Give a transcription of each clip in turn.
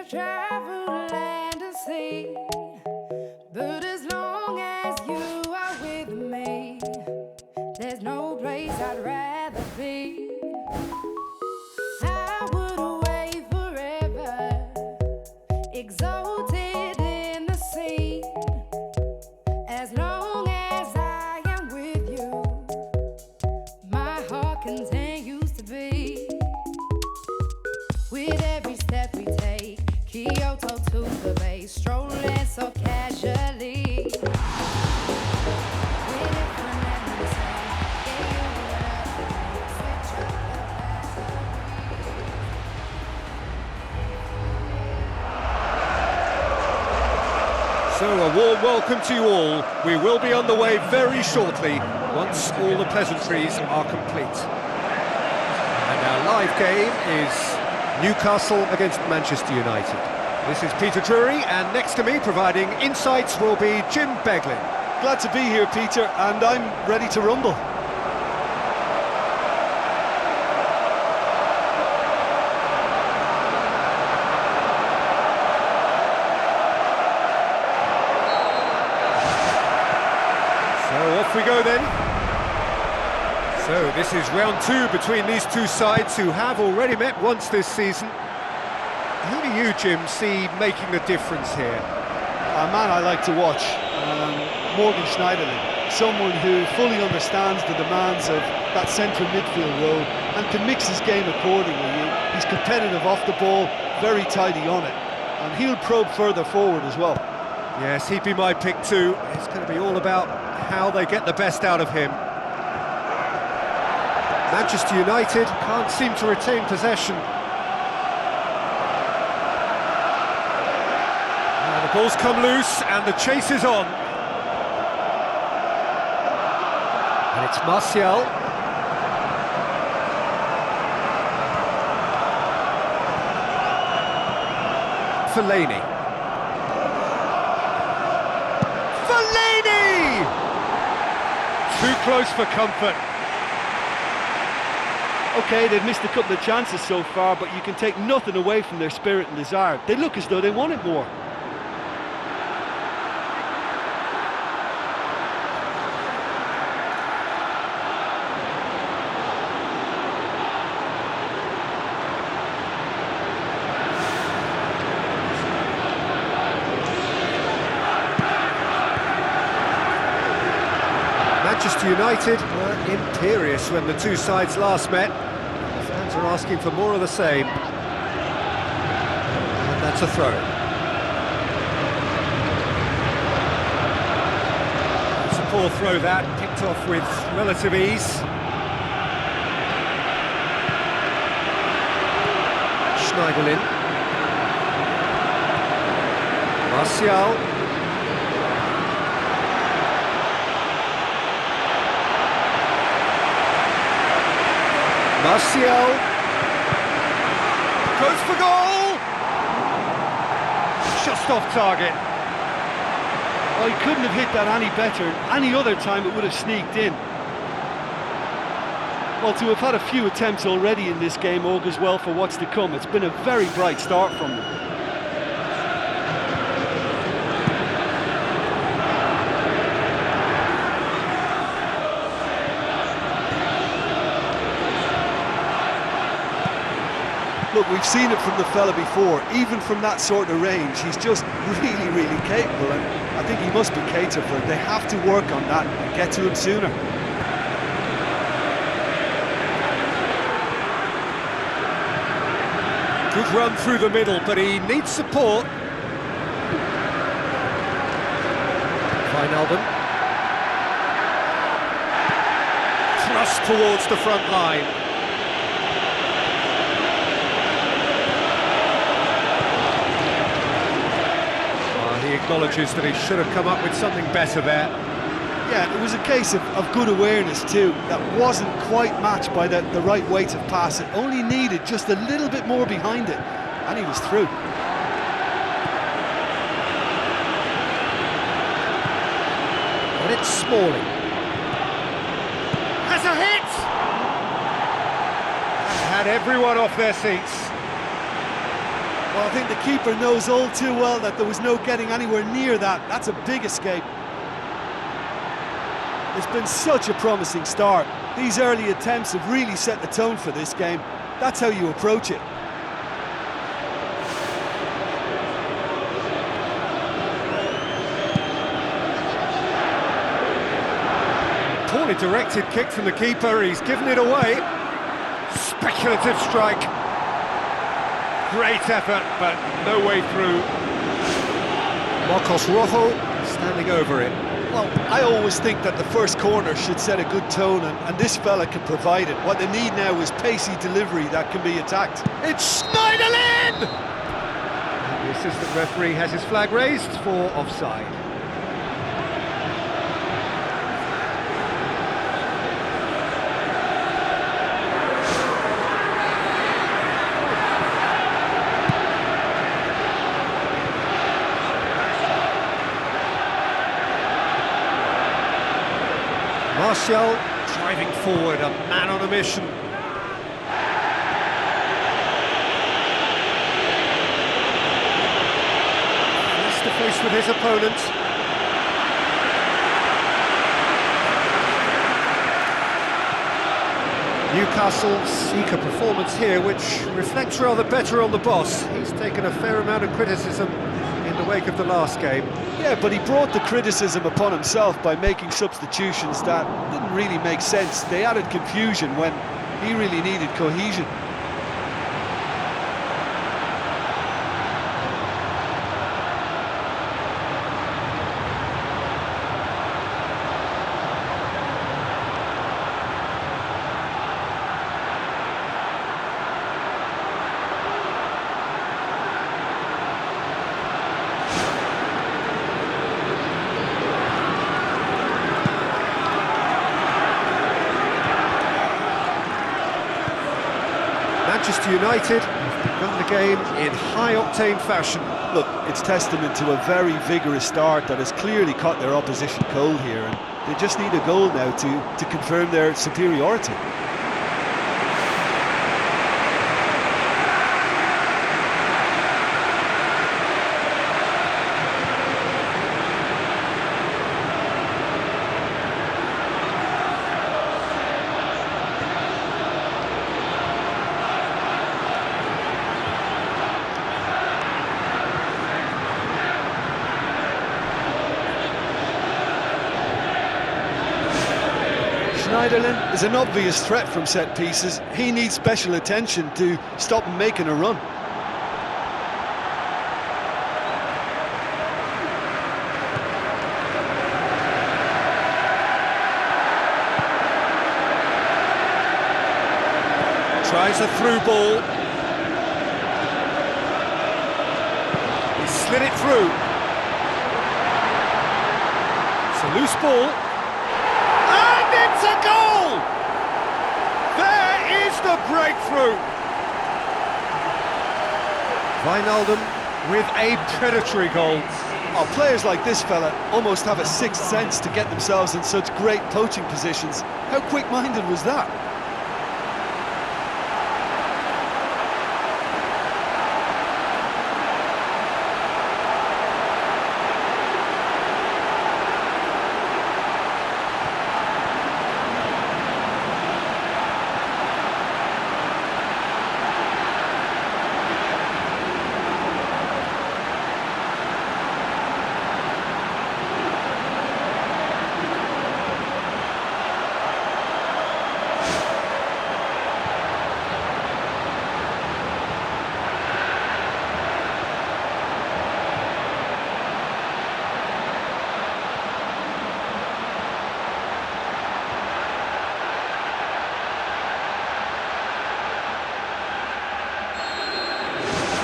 travel land and sea, but as long as you are with me, there's no place I'd rather be. I would away forever, exalted in the sea, as long as I am with you, my heart continues to beat. With every step we take, Kyoto to the bay, strolling so casually. With different memories, yeah, you and I switch up the So a warm welcome to you all. We will be on the way very shortly, once all the pleasantries are complete. And our live game is Newcastle against Manchester United. This is Peter Drury, and next to me providing insights will be Jim Beglin. Glad to be here, Peter, and I'm ready to rumble. So off we go then. So this is round two between these two sides who have already met once this season. Who do you, Jim, see making the difference here? A man I like to watch, Morgan Schneiderlin, someone who fully understands the demands of that central midfield role and can mix his game accordingly. He's competitive off the ball, very tidy on it, and he'll probe further forward as well. Yes, he'd be my pick too. It's going to be all about how they get the best out of him. Manchester United can't seem to retain possession. Now the ball's come loose and the chase is on. And it's Martial. Fellaini. Too close for comfort. Okay, they've missed a couple of chances so far, but you can take nothing away from their spirit and desire. They look as though they want it more. Manchester United were imperious when the two sides last met. The fans are asking for more of the same. And that's a throw. It's a poor throw that, picked off with relative ease. Schneiderlin. Martial. Martial goes for goal! Just off target. Well, he couldn't have hit that any better. Any other time it would have sneaked in. Well, to have had a few attempts already in this game augurs well for what's to come. It's been a very bright start from them. Look, we've seen it from the fella before, even from that sort of range. He's just really, really capable, and I think he must be catered for. They have to work on that and get to him sooner. Good run through the middle, but he needs support. Wijnaldum. Thrust towards the front line. He acknowledges that he should have come up with something better there. Yeah, it was a case of good awareness too. That wasn't quite matched by the right weight of pass. It only needed just a little bit more behind it, and he was through. And it's Smalling. Has a hit! And had everyone off their seats. Well, I think the keeper knows all too well that there was no getting anywhere near that. That's a big escape. It's been such a promising start. These early attempts have really set the tone for this game. That's how you approach it. Poorly directed kick from the keeper, he's given it away. Speculative strike. Great effort, but no way through. Marcos Rojo standing over it. Well, I always think that the first corner should set a good tone, and this fella can provide it. What they need now is pacey delivery that can be attacked. It's Schneiderlin! The assistant referee has his flag raised for offside. Martial driving forward, a man on a mission. Face to face with his opponent. Newcastle seek a performance here which reflects rather better on the boss. He's taken a fair amount of criticism in the wake of the last game. Yeah, but he brought the criticism upon himself by making substitutions that didn't really make sense. They added confusion when he really needed cohesion. Manchester United have begun the game in high-octane fashion. Look, it's testament to a very vigorous start that has clearly caught their opposition cold here, and they just need a goal now to confirm their superiority. Schneiderlin is an obvious threat from set pieces. He needs special attention to stop him making a run. Tries a through ball. He slid it through. It's a loose ball. And it's a goal! There is the breakthrough. Wijnaldum with a predatory goal. Oh, players like this fella almost have a sixth sense to get themselves in such great poaching positions. How quick-minded was that?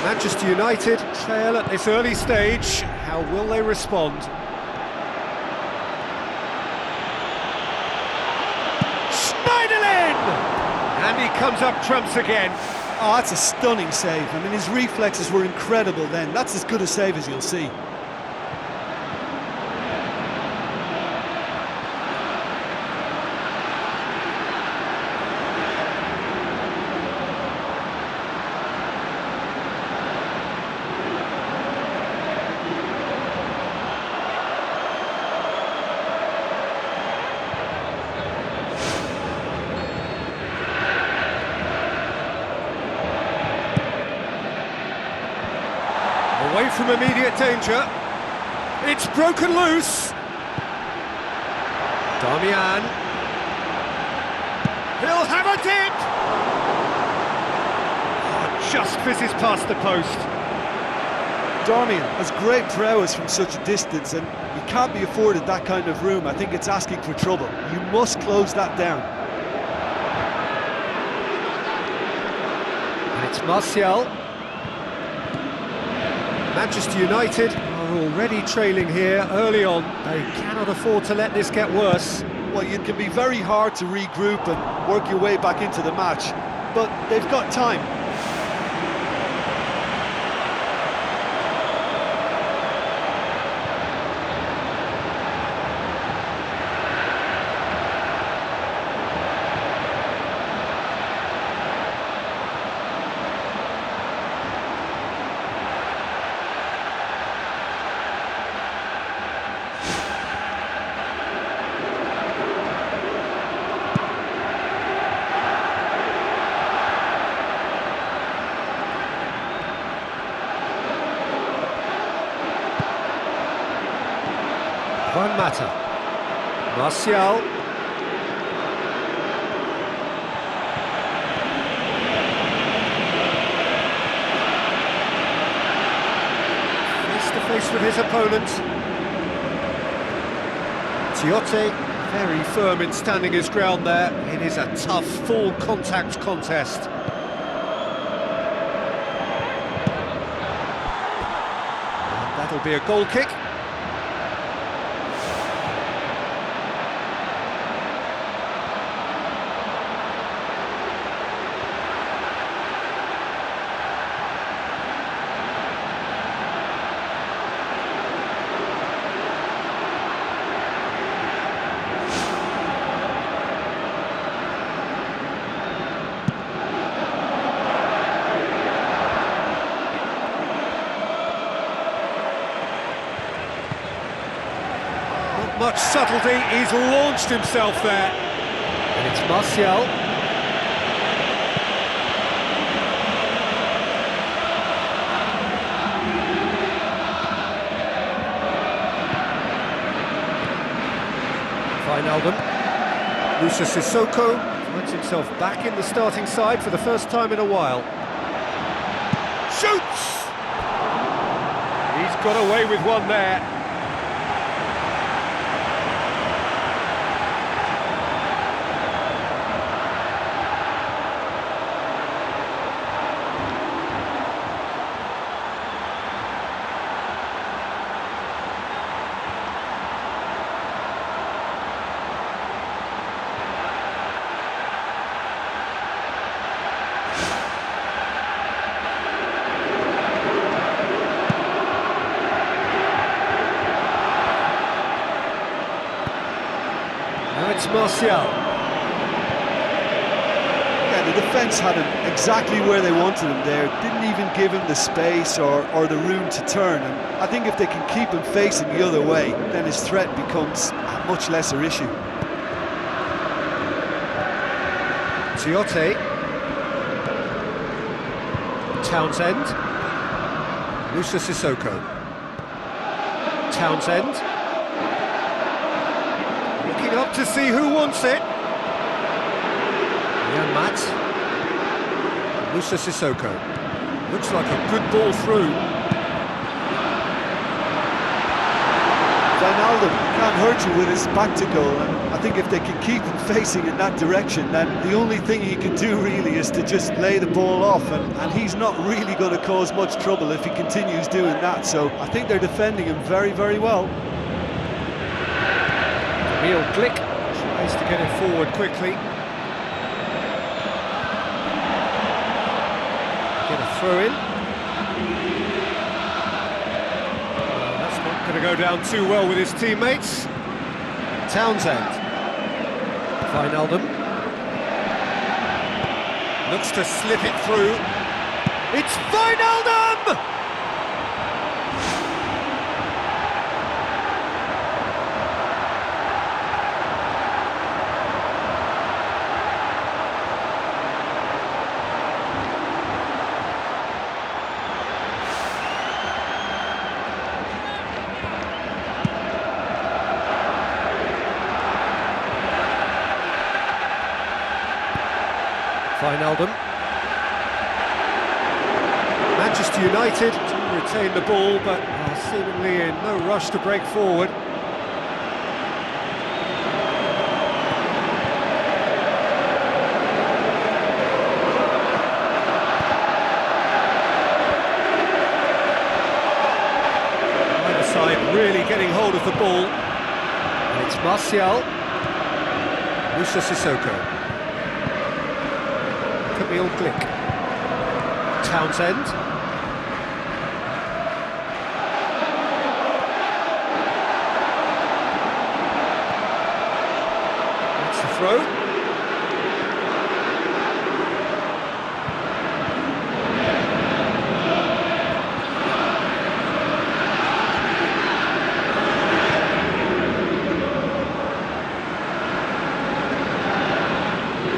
Manchester United trail at this early stage. How will they respond? Schneiderlin! And he comes up trumps again. Oh, that's a stunning save. I mean, his reflexes were incredible then. That's as good a save as you'll see. Away from immediate danger. It's broken loose. Damian. He'll have a dip. Oh, just fizzes past the post. Damian has great prowess from such a distance, and you can't be afforded that kind of room. I think it's asking for trouble. You must close that down. And it's Martial. Manchester United are already trailing here early on. They cannot afford to let this get worse. Well, it can be very hard to regroup and work your way back into the match, but they've got time. Juan Mata. Martial. Face to face with his opponent. Tiote, very firm in standing his ground there. It is a tough, full contact contest. And that'll be a goal kick. Much subtlety, he's launched himself there. And it's Martial. Wijnaldum. Musa Sissoko finds himself back in the starting side for the first time in a while. Shoots! He's got away with one there. Now it's Martial. Yeah, the defence had him exactly where they wanted him there. Didn't even give him the space or the room to turn. And I think if they can keep him facing the other way, then his threat becomes a much lesser issue. Tiote. Townsend. Musa Sissoko. Townsend. Looking up to see who wants it. Jan Matt. Musa Sissoko. Looks like a good ball through. Wijnaldum can't hurt you with his back to goal, and I think if they can keep him facing in that direction, then the only thing he can do really is to just lay the ball off, and he's not really going to cause much trouble if he continues doing that, so I think they're defending him very, very well. Emil Glick tries to get it forward quickly. Get a throw in. That's not going to go down too well with his teammates. Townsend. Wijnaldum. Looks to slip it through. It's Wijnaldum! Wijnaldum. Manchester United do retain the ball, but are seemingly in no rush to break forward. Either side really getting hold of the ball. And it's Martial. Musa Sissoko. Camille Glick. Townsend. That's the throw.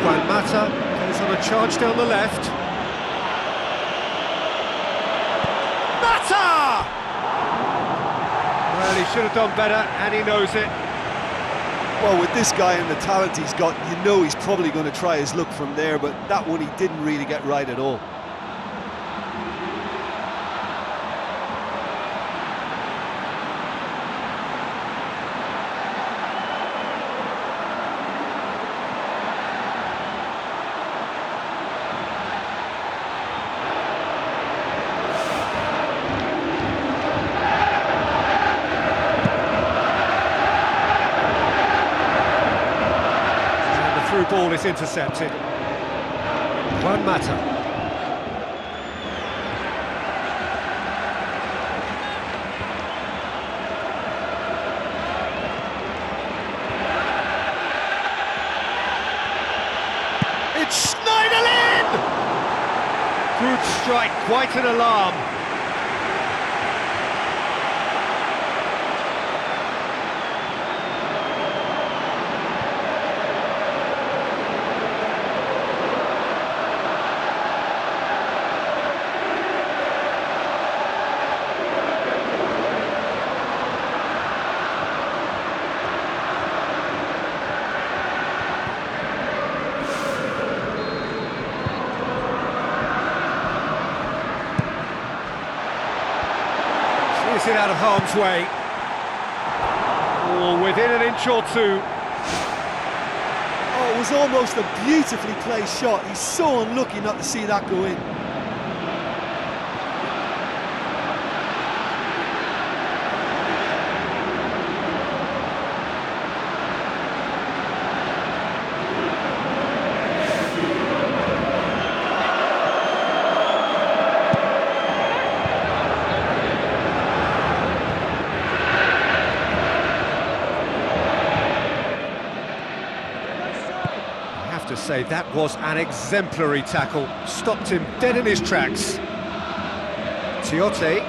Juan Mata goes on a charge down the left. Mata! Well, he should have done better, and he knows it. Well, with this guy and the talent he's got, you know he's probably going to try his luck from there, but that one he didn't really get right at all. Through ball is intercepted. Juan Mata. It's Schneiderlin! Good strike, quite an alarm. Is it out of harm's way? Oh, within an inch or two. Oh, it was almost a beautifully placed shot. He's so unlucky not to see that go in. To say that was an exemplary tackle, stopped him dead in his tracks. Tiote.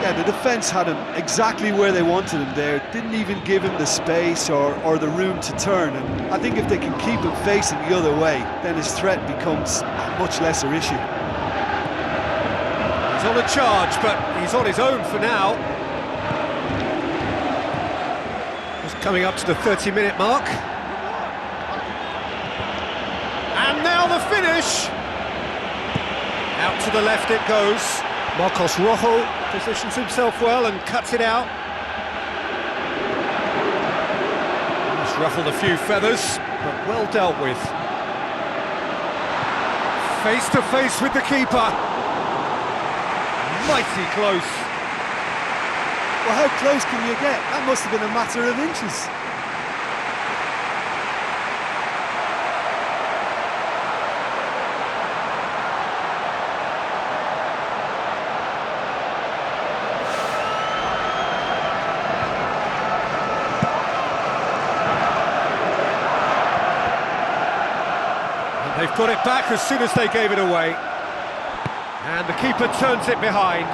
Yeah, the defence had him exactly where they wanted him there, didn't even give him the space or the room to turn, and I think if they can keep him facing the other way, then his threat becomes a much lesser issue. He's on a charge, but he's on his own for now. Just coming up to the 30-minute mark. And now the finish! Out to the left it goes. Marcos Rojo positions himself well and cuts it out. Just ruffled a few feathers, but well dealt with. Face to face with the keeper. Mighty close. Well, how close can you get? That must have been a matter of inches. And they've got it back as soon as they gave it away. And the keeper turns it behind.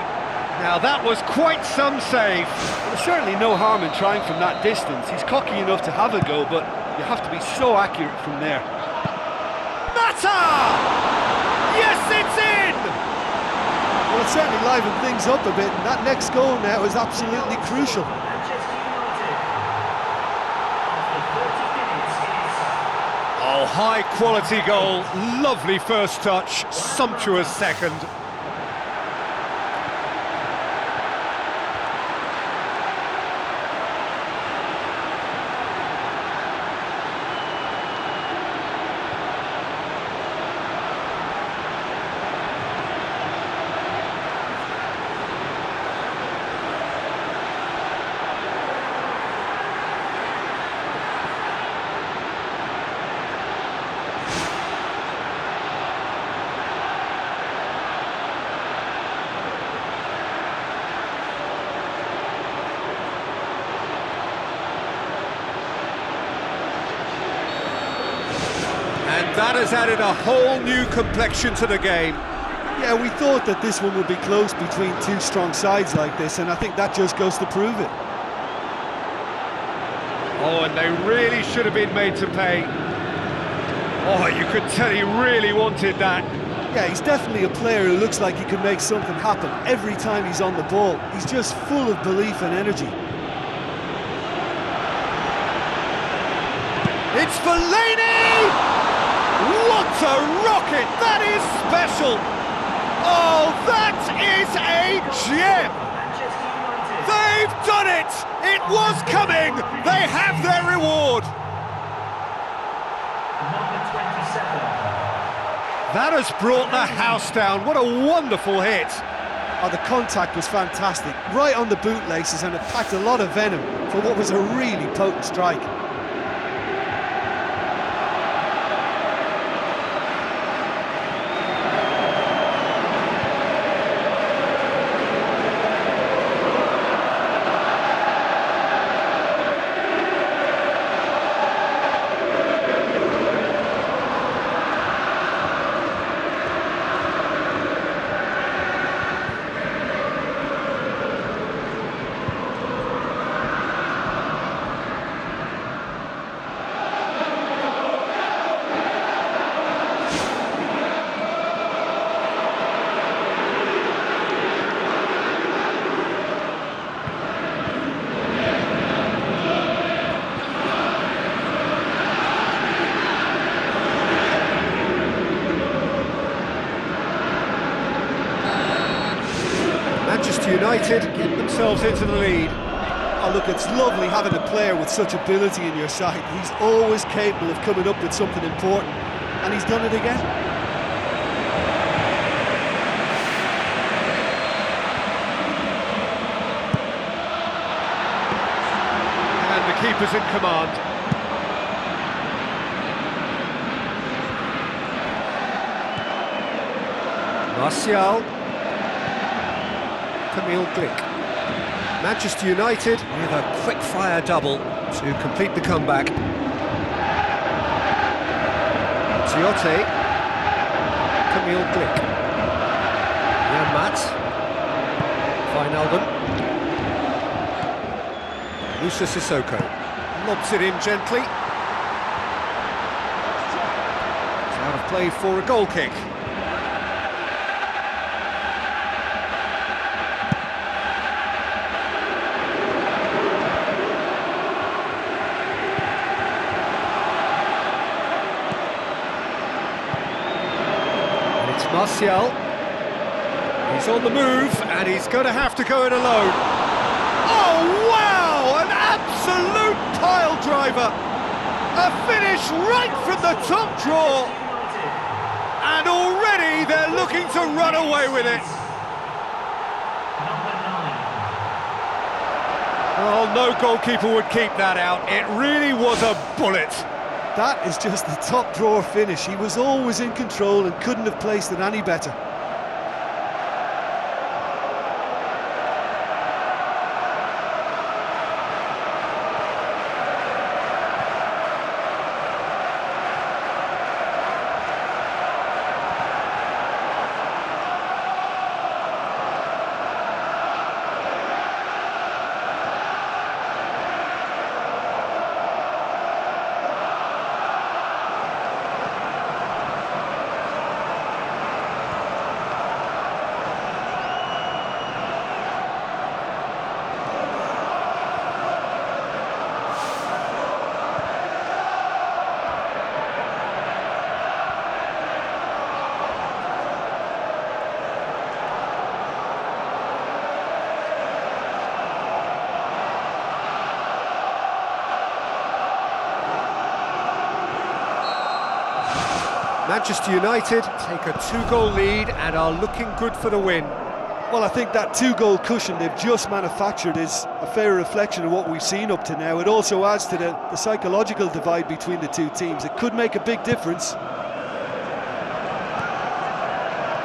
Now that was quite some save. There's certainly no harm in trying from that distance. He's cocky enough to have a go, but you have to be so accurate from there. Mata! Yes, it's in! Well, it certainly livened things up a bit, and that next goal now is absolutely crucial. Oh, high-quality goal, lovely first touch, sumptuous second. And that has added a whole new complexion to the game. Yeah, we thought that this one would be close between two strong sides like this, and I think that just goes to prove it. Oh, and they really should have been made to pay. Oh, you could tell he really wanted that. Yeah, he's definitely a player who looks like he can make something happen every time he's on the ball. He's just full of belief and energy. It's Fellaini! What a rocket! That is special! Oh, that is a gem! They've done it! It was coming! They have their reward! That has brought the house down. What a wonderful hit! Oh, the contact was fantastic, right on the bootlaces, and it packed a lot of venom for what was a really potent strike. Manchester United get themselves into the lead. Oh, look, it's lovely having a player with such ability in your side. He's always capable of coming up with something important, and he's done it again. And the keeper's in command. Martial. Camille Glick. Manchester United with a quick-fire double to complete the comeback. Tiote. Camille Glick. Jan Maat. Wijnaldum. Musa Sissoko. Lobs it in gently. It's out of play for a goal kick. Martial, he's on the move and he's going to have to go it alone. Oh wow, an absolute pile driver, a finish right from the top draw, and already they're looking to run away with it. Well, no goalkeeper would keep that out, it really was a bullet. That is just the top drawer finish. He was always in control and couldn't have placed it any better. Manchester United take a 2-goal lead and are looking good for the win. Well, I think that 2-goal cushion they've just manufactured is a fair reflection of what we've seen up to now. It also adds to the psychological divide between the two teams. It could make a big difference.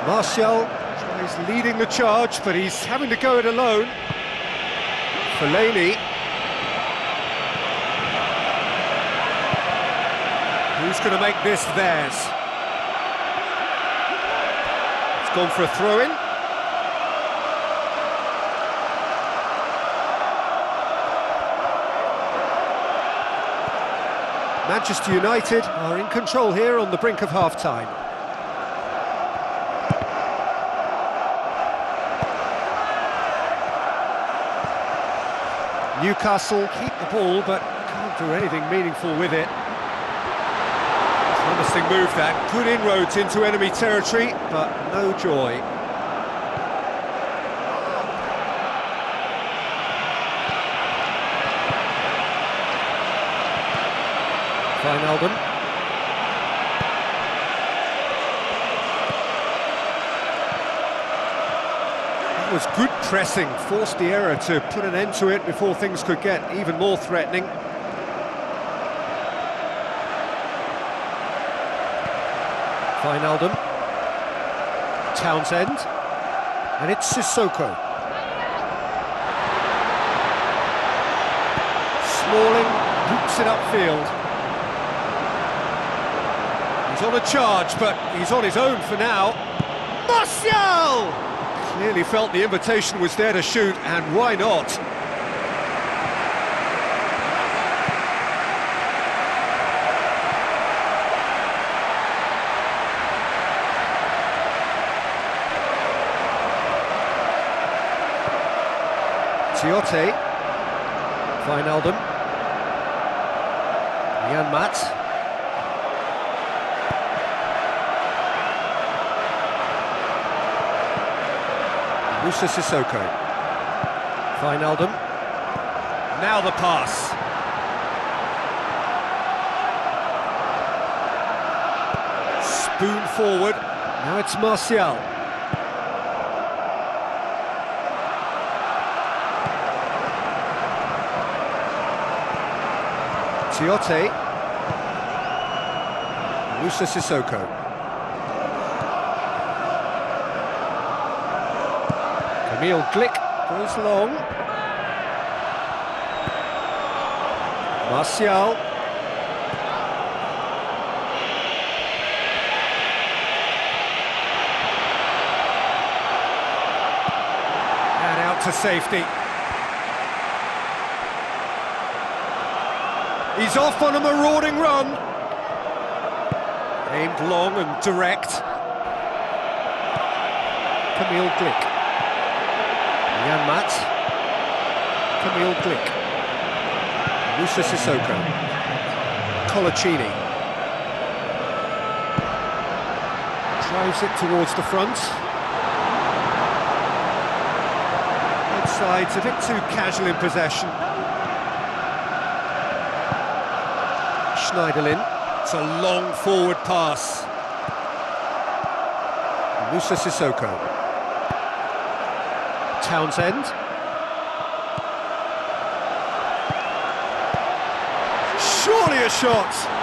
Martial tries leading the charge, but he's having to go it alone. Fellaini. Who's going to make this theirs? It's gone for a throw-in. Manchester United are in control here on the brink of half-time. Newcastle keep the ball, but can't do anything meaningful with it. Promising move that, good inroads into enemy territory, but no joy. Wijnaldum. That was good pressing, forced the error to put an end to it before things could get even more threatening. Wijnaldum. Townsend. And it's Sissoko. Smalling boots it upfield. He's on a charge, but he's on his own for now. Martial! Clearly felt the invitation was there to shoot, and why not? Tiote. Wijnaldum. Jan Maat. Musa Sissoko. Wijnaldum. Now the pass. Spoon forward. Now it's Martial. Tiote. Musa Sissoko. Emil Glick goes long. Martial. And out to safety. He's off on a marauding run. Aimed long and direct. Emil Glick. Jan Maat. Emil Glick. Musa Sissoko. Colaccini. Drives it towards the front. Both sides a bit too casual in possession. Schneiderlin. It's a long forward pass. Musa Sissoko. Townsend. Surely a shot!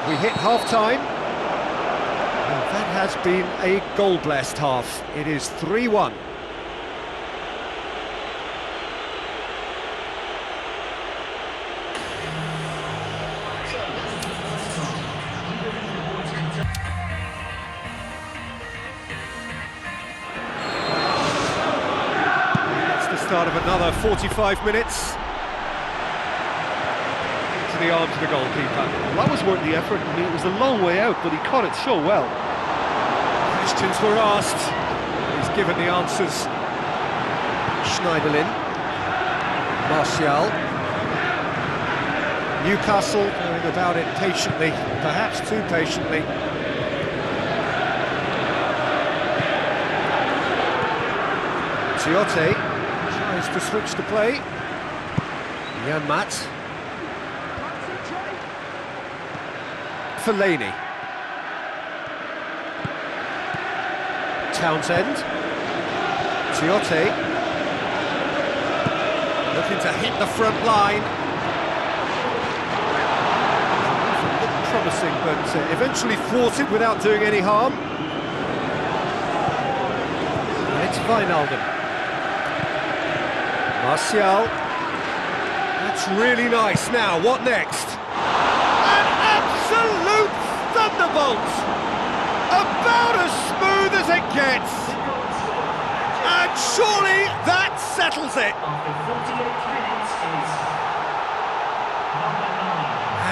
We hit half-time, and that has been a goal-blessed half. It is 3-1. That's the start of another 45 minutes. the arms of the goalkeeper. Well, that was worth the effort. I mean, it was a long way out, but he caught it so well. Questions were asked, he's given the answers. Schneiderlin, Martial. Newcastle going about it patiently, perhaps too patiently. Tiote tries to switch the play. Jan Maat. Fellaini. Townsend. Tiote. Looking to hit the front line. Looked promising, but eventually thwarted without doing any harm. And it's Wijnaldum. Martial. That's really nice. Now, what next? An absolute thunderbolt! About as smooth as it gets! And surely that settles it!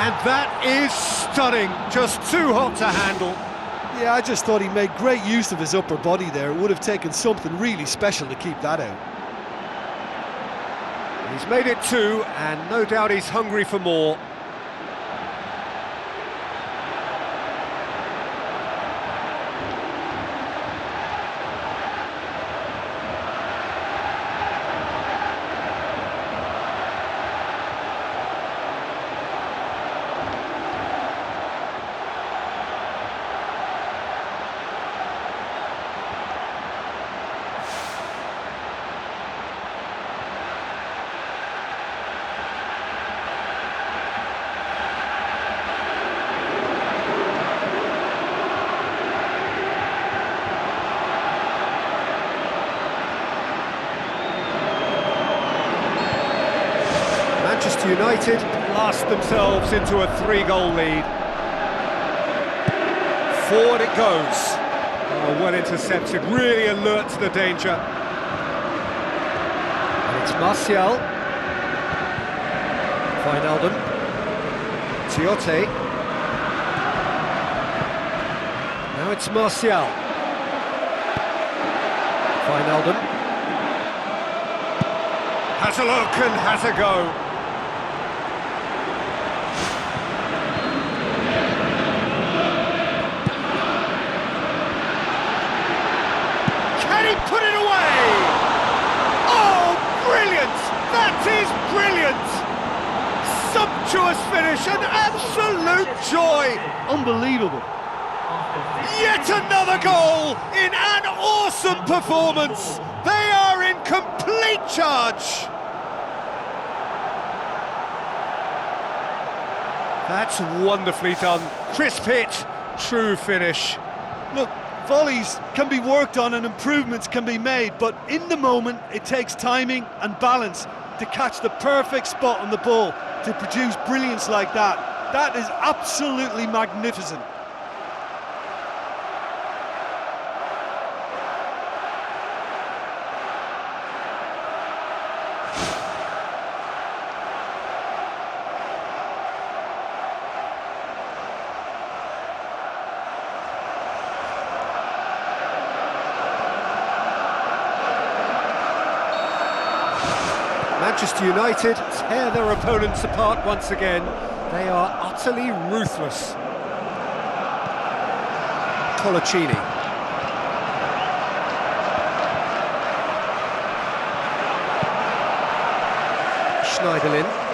And that is stunning, just too hot to handle. Yeah, I just thought he made great use of his upper body there. It would have taken something really special to keep that out. He's made it two, and no doubt he's hungry for more. Manchester United blast themselves into a 3-goal lead. Forward it goes. Oh, well intercepted, really alert to the danger. And it's Martial. Wijnaldum. Tiote. Now it's Martial. Wijnaldum. Has a look and has a go. Put it away! Oh, brilliant! That is brilliant! Sumptuous finish, an absolute joy! Unbelievable. Yet another goal in an awesome performance! They are in complete charge! That's wonderfully done. Crisp hit, true finish. Look, volleys can be worked on and improvements can be made, but in the moment it takes timing and balance to catch the perfect spot on the ball to produce brilliance like that. That is absolutely magnificent. Manchester United tear their opponents apart once again. They are utterly ruthless. Colaccini. Schneiderlin.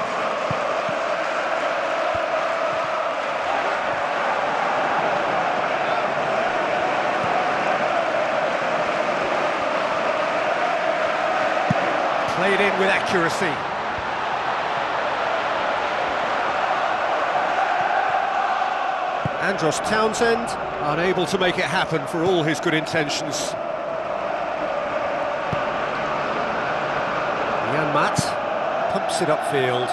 Played in with accuracy. Andros Townsend, unable to make it happen for all his good intentions. Jan Maat pumps it upfield.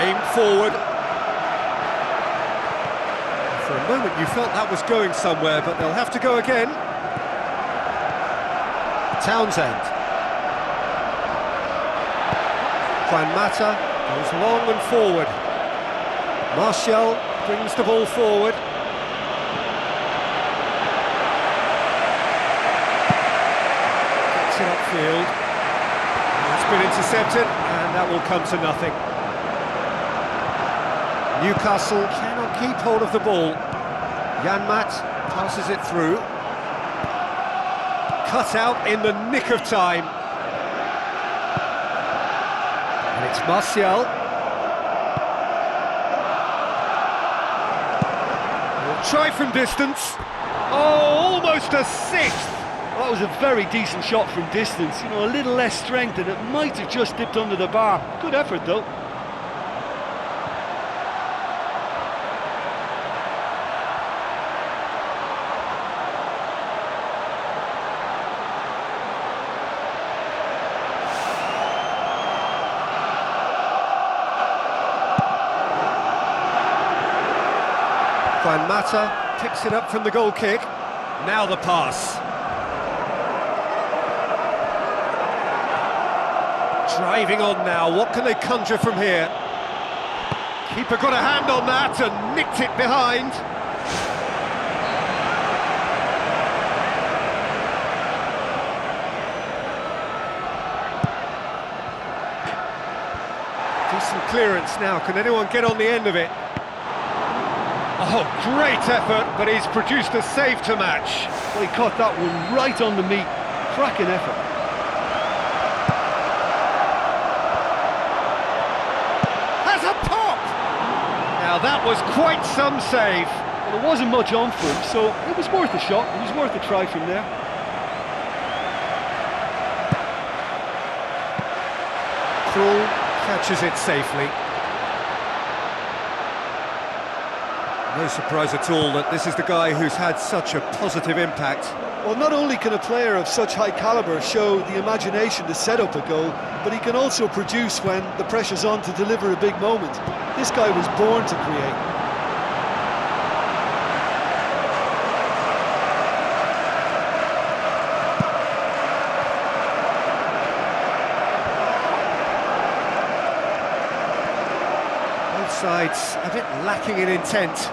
Aimed forward. For a moment you felt that was going somewhere, but they'll have to go again. Townsend. Juan Mata. Goes long and forward. Martial brings the ball forward. Gets it upfield. It's been intercepted, and that will come to nothing. Newcastle cannot keep hold of the ball. Janmaat passes it through. Cut out in the nick of time. And it's Martial. He'll try from distance. Oh, almost a sixth! Well, that was a very decent shot from distance. You know, a little less strength and it might have just dipped under the bar. Good effort, though. Juan Mata picks it up from the goal kick. Now the pass. Driving on now, what can they conjure from here? Keeper got a hand on that and nicked it behind. Decent clearance now, can anyone get on the end of it? Oh, great effort, but he's produced a save to match. Well, he caught that one right on the meat. Cracking effort. Has a pop! Now that was quite some save. Well, there wasn't much on for him, so it was worth a shot. It was worth a try from there. Krul catches it safely. No surprise at all that this is the guy who's had such a positive impact. Well, not only can a player of such high calibre show the imagination to set up a goal, but he can also produce when the pressure's on to deliver a big moment. This guy was born to create. Both sides a bit lacking in intent.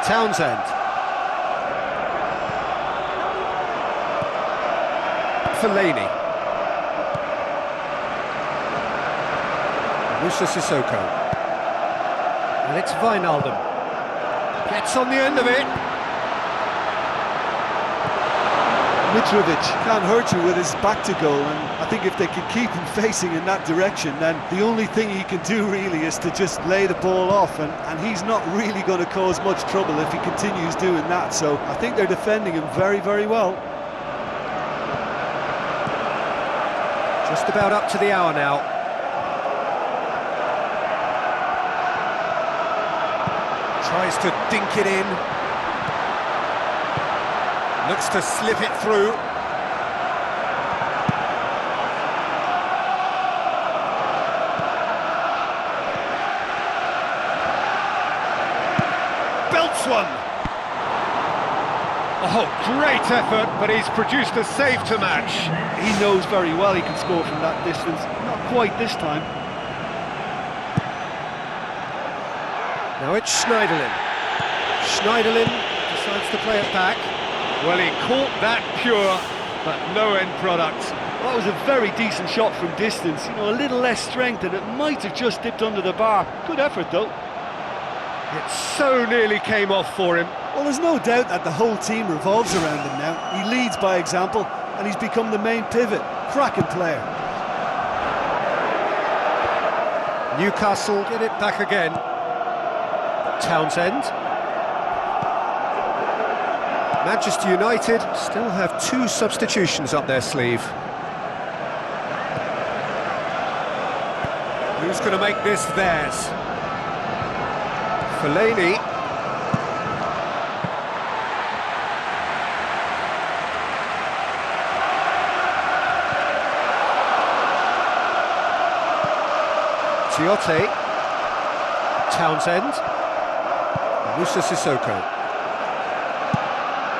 Townsend. Fellaini. Musa Sissoko. And it's Wijnaldum. Gets on the end of it. Mitrovic can't hurt you with his back to goal, and I think if they can keep him facing in that direction, then the only thing he can do really is to just lay the ball off, and he's not really going to cause much trouble if he continues doing that, so I think they're defending him very, very well. Just about up to the hour now. Tries to dink it in. Looks to slip it through. Belts one. Oh, great effort, but he's produced a save to match. He knows very well he can score from that distance. Not quite this time. Now it's Schneiderlin. Schneiderlin decides to play it back. Well, he caught that pure, but no end product. Well, that was a very decent shot from distance. You know, a little less strength and it might have just dipped under the bar. Good effort, though. It so nearly came off for him. Well, there's no doubt that the whole team revolves around him now. He leads by example and he's become the main pivot. Cracking player. Newcastle get it back again. Townsend. Manchester United still have 2 substitutions up their sleeve. Who's going to make this theirs? Fellaini. Tiote. Townsend. Musa Sissoko.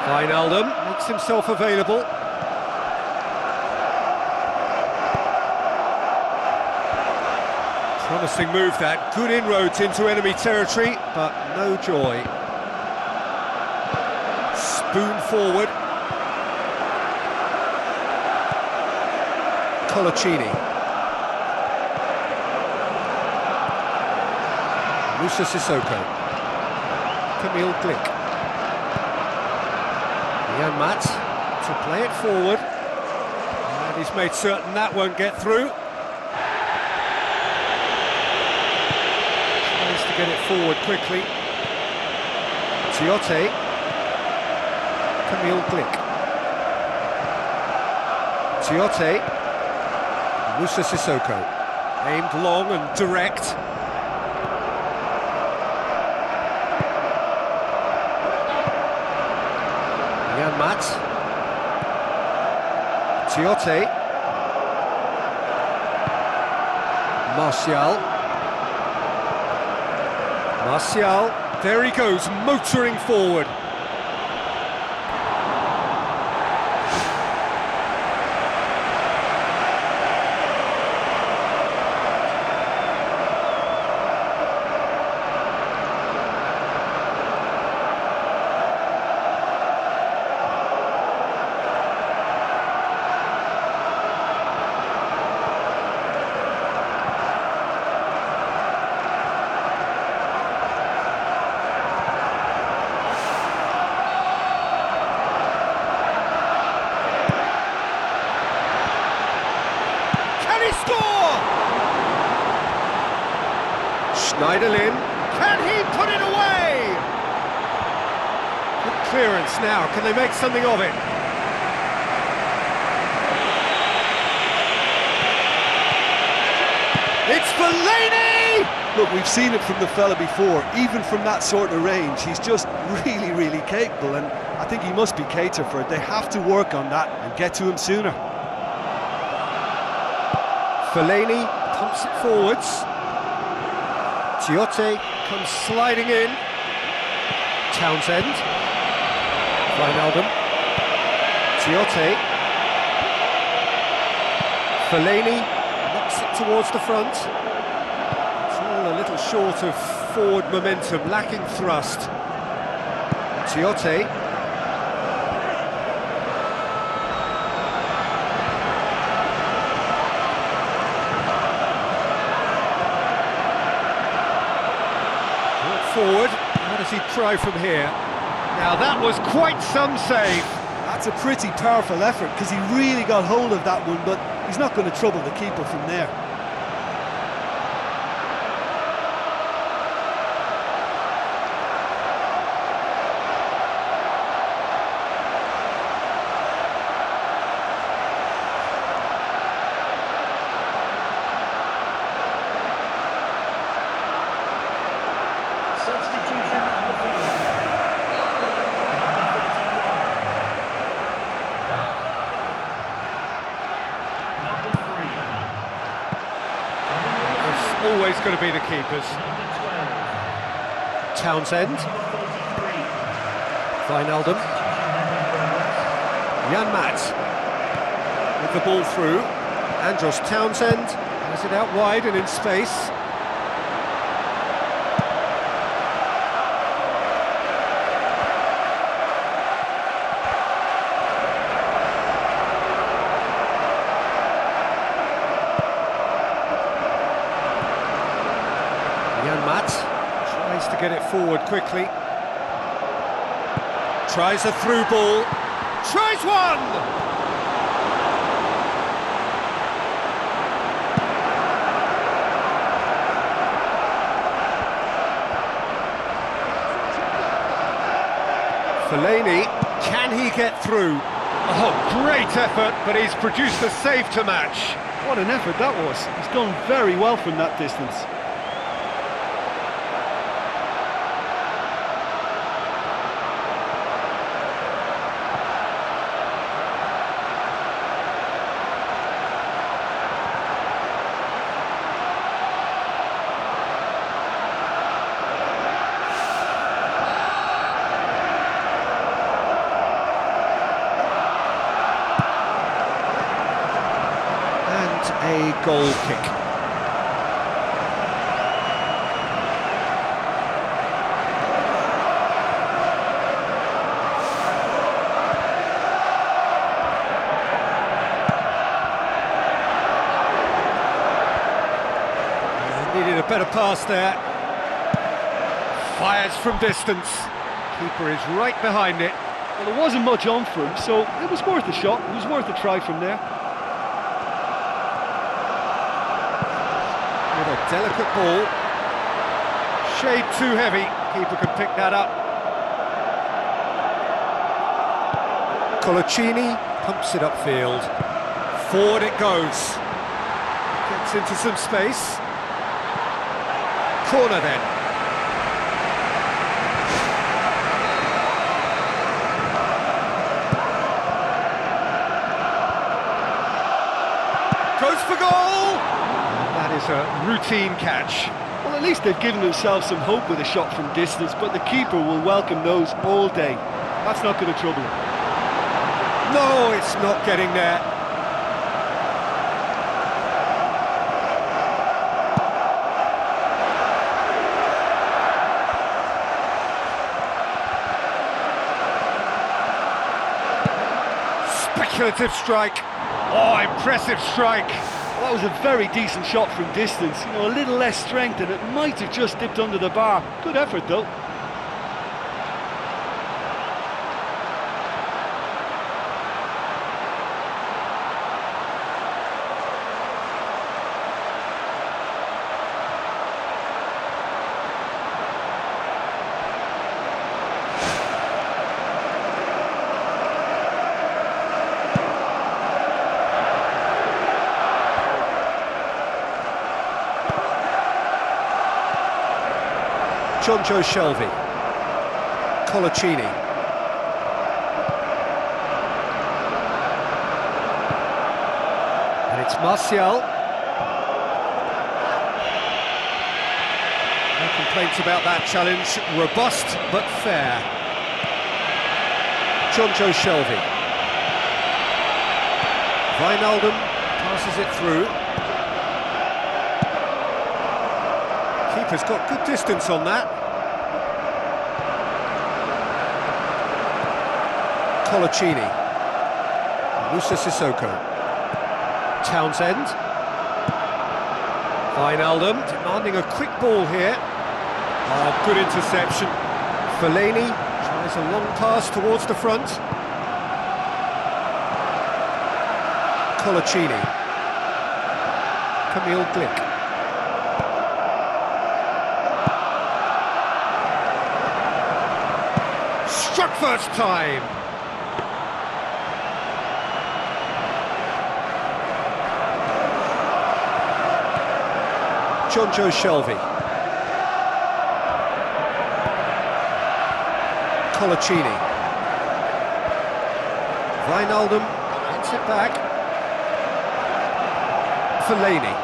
Wijnaldum makes himself available. Promising move that, good inroads into enemy territory, but no joy. Spoon forward. Colaccini. Musa Sissoko. Camille Glick. Jan Maat to play it forward. And he's made certain that won't get through. Tries to get it forward quickly. Tiote. Camille Glick. Tiote. Musa Sissoko. Aimed long and direct. Jan Maat. Tiote. Martial. Martial, there he goes, motoring forward. Schneiderlin, can he put it away? Good clearance now, can they make something of it? It's Fellaini! Look, we've seen it from the fella before, even from that sort of range, he's just really, really capable, and I think he must be catered for it. They have to work on that and get to him sooner. Fellaini pumps it forwards. Tiote comes sliding in. Townsend. Wijnaldum. Tiote. Fellaini knocks it towards the front. It's all a little short of forward momentum, lacking thrust. Tiote. Forward, how does he try from here? Now that was quite some save. That's a pretty powerful effort because he really got hold of that one, but he's not going to trouble the keeper from there. Always going to be the keepers. Townsend. Wijnaldum. Jan Maat with the ball through. Andros Townsend has it out wide and in space. Jan Maat tries to get it forward quickly. Tries a through ball. Tries one! Fellaini, can he get through? Oh, great effort, but he's produced a save to match. What an effort that was. He's done very well from that distance. A goal kick. Needed a better pass there. Fires from distance. Keeper is right behind it. Well, there wasn't much on for him, so it was worth a shot. It was worth a try from there. With a delicate ball. Shade too heavy. Keeper can pick that up. Coloccini pumps it upfield. Forward it goes. Gets into some space. Corner then. Goes for goal! That is a routine catch. Well, at least they've given themselves some hope with a shot from distance, but the keeper will welcome those all day. That's not going to trouble him. No, it's not getting there. Speculative strike. Oh, impressive strike. Well, that was a very decent shot from distance. You know, a little less strength and it might have just dipped under the bar. Good effort, though. Jonjo Shelvey. Coloccini. And it's Martial. No complaints about that challenge. Robust but fair. Jonjo Shelvey. Wijnaldum passes it through. Keeper's got good distance on that. Coloccini. Musa Sissoko. Townsend. Wijnaldum demanding a quick ball here. Oh, good interception. Fellaini tries a long pass towards the front. Coloccini. Camille Glick. Struck first time. Jonjo Shelvey. Coloccini. Wijnaldum gets it back. Fellaini.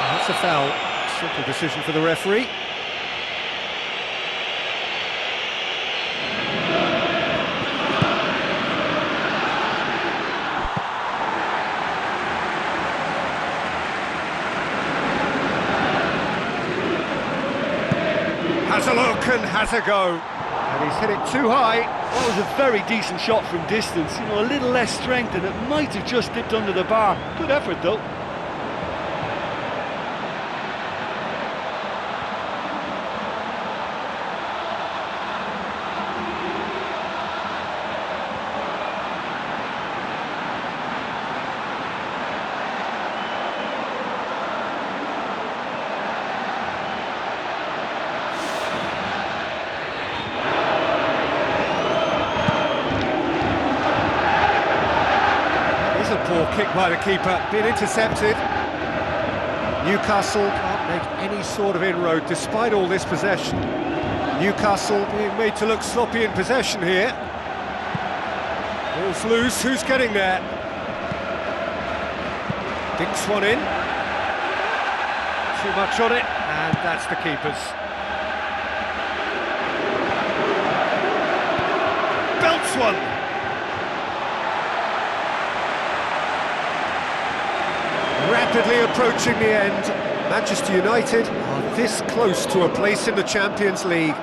That's a foul. Simple decision for the referee. Has a look and has a go. And he's hit it too high. That was a very decent shot from distance. You know, a little less strength and it might have just dipped under the bar. Good effort, though. Poor kick by the keeper, being intercepted. Newcastle can't make any sort of inroad despite all this possession. Newcastle being made to look sloppy in possession here. Ball's loose, who's getting there? Dinks one in. Too much on it, and that's the keeper's. Belts one! Rapidly approaching the end, Manchester United are this close to a place in the Champions League.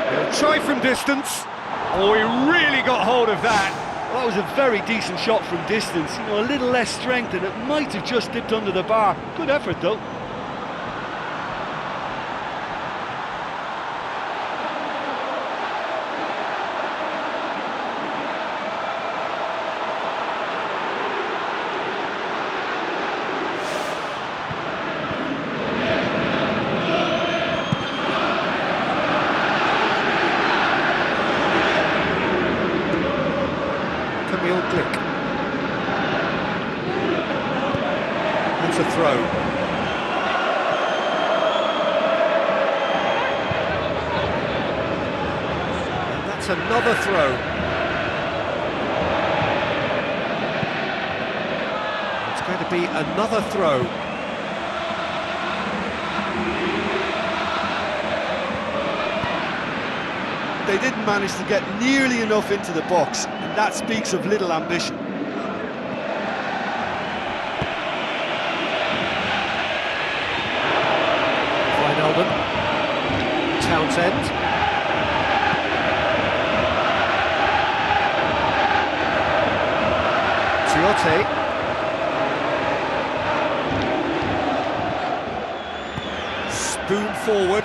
They'll Try from distance. Oh, he really got hold of that. Well, that was a very decent shot from distance. You know, a little less strength and it might have just dipped under the bar. Good effort though. That's a throw. And that's another throw. It's going to be another throw. They didn't manage to get nearly enough into the box, and that speaks of little ambition. Wijnaldum. Townsend. Tiote. Spoon forward.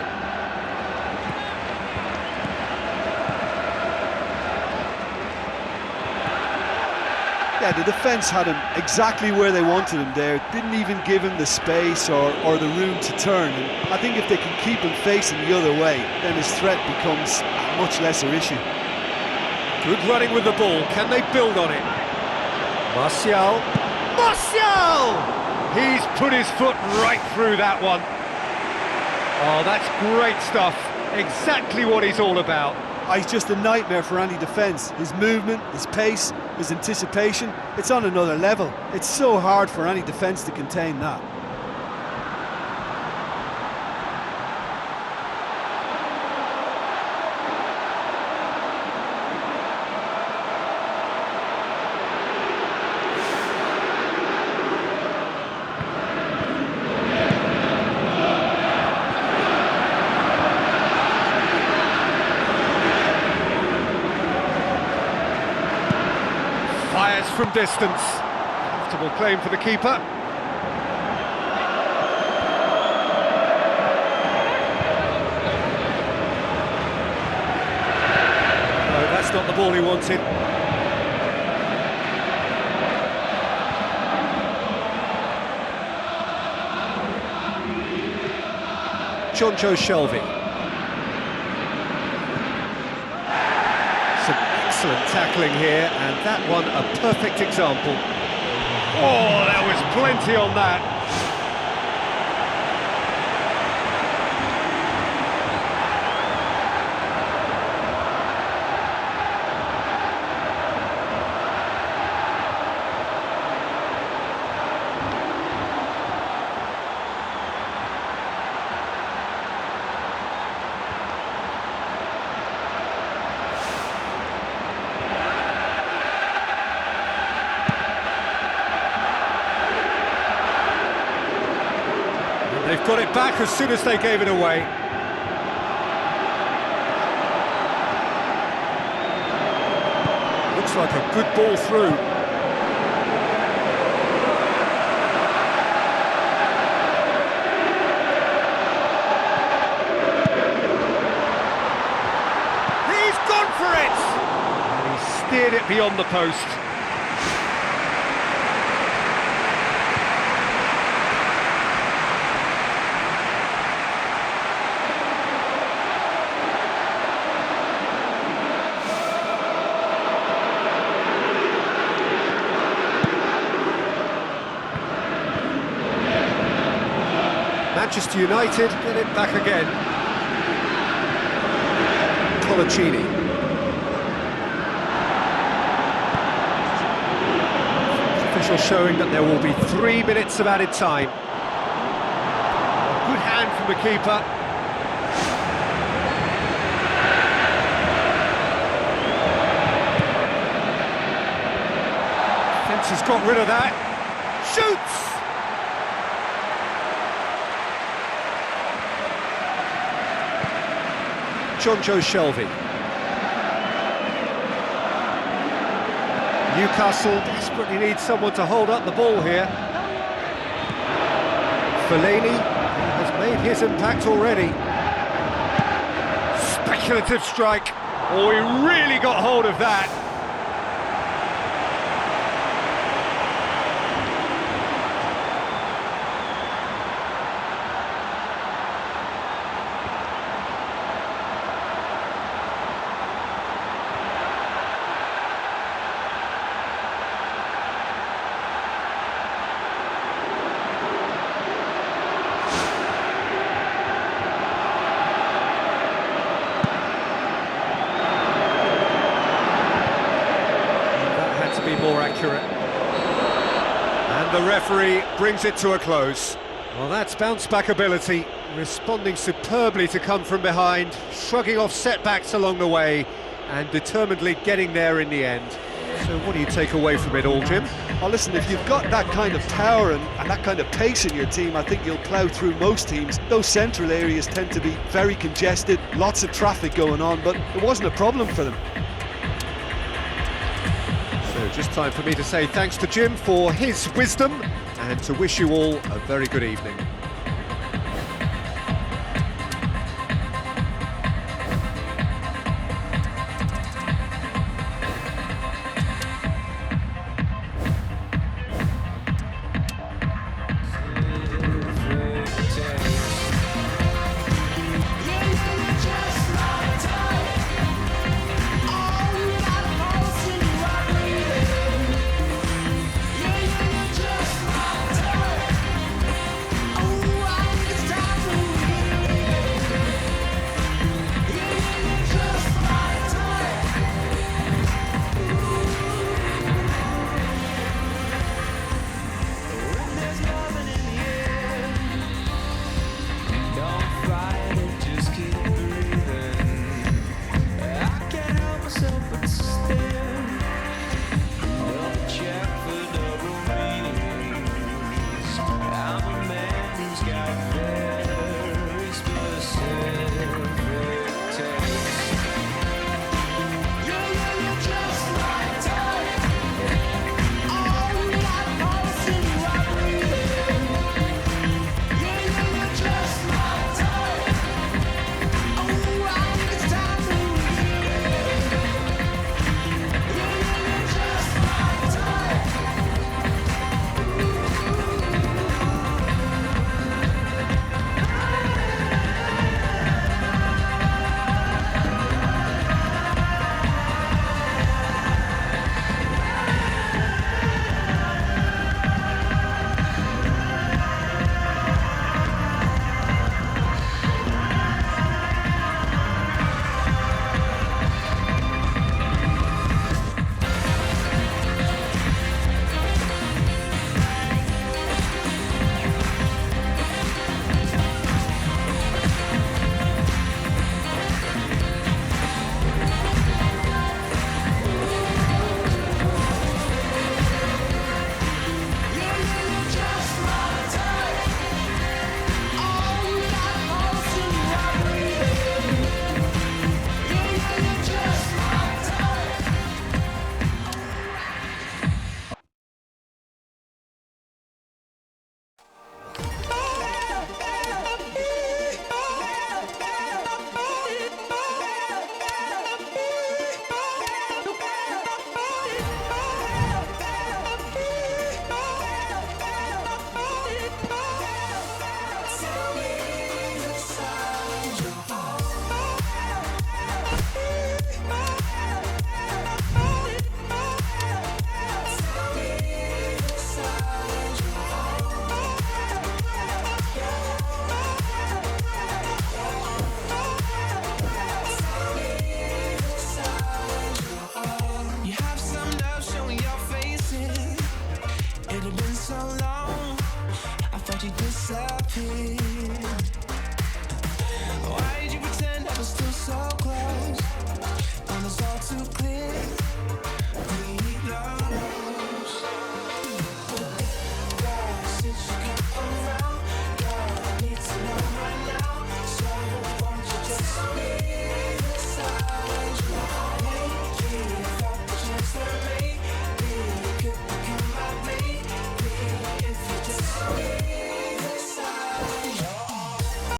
Yeah, the defence had him exactly where they wanted him there. Didn't even give him the space or the room to turn. And I think if they can keep him facing the other way, then his threat becomes a much lesser issue. Good running with the ball. Can they build on it? Martial. Martial! He's put his foot right through that one. Oh, that's great stuff. Exactly what he's all about. He's just a nightmare for any defence. His movement, his pace, his anticipation, it's on another level. It's so hard for any defence to contain that. Fires from distance. Comfortable claim for the keeper. No, that's not the ball he wanted. Jonjo Shelvey. Excellent tackling here, and that one a perfect example. Oh, there was plenty on that. They've got it back as soon as they gave it away. Looks like a good ball through. He's gone for it! And he steered it beyond the post. Manchester United get it back again. Colaccini. Official showing that there will be 3 minutes of added time. Good hand from the keeper. Fence has got rid of that. Shoots! John Joe Shelvey. Newcastle desperately needs someone to hold up the ball here. Fellaini has made his impact already. Speculative strike. Oh, he really got hold of that. More accurate, and the referee brings it to a close. Well, that's bounce back ability, responding superbly to come from behind, shrugging off setbacks along the way and determinedly getting there in the end. So what do you take away from it all, Jim? Oh, listen, if you've got that kind of power and that kind of pace in your team, I think you'll plough through most teams. Those central areas tend to be very congested, lots of traffic going on, but it wasn't a problem for them. So just time for me to say thanks to Jim for his wisdom and to wish you all a very good evening.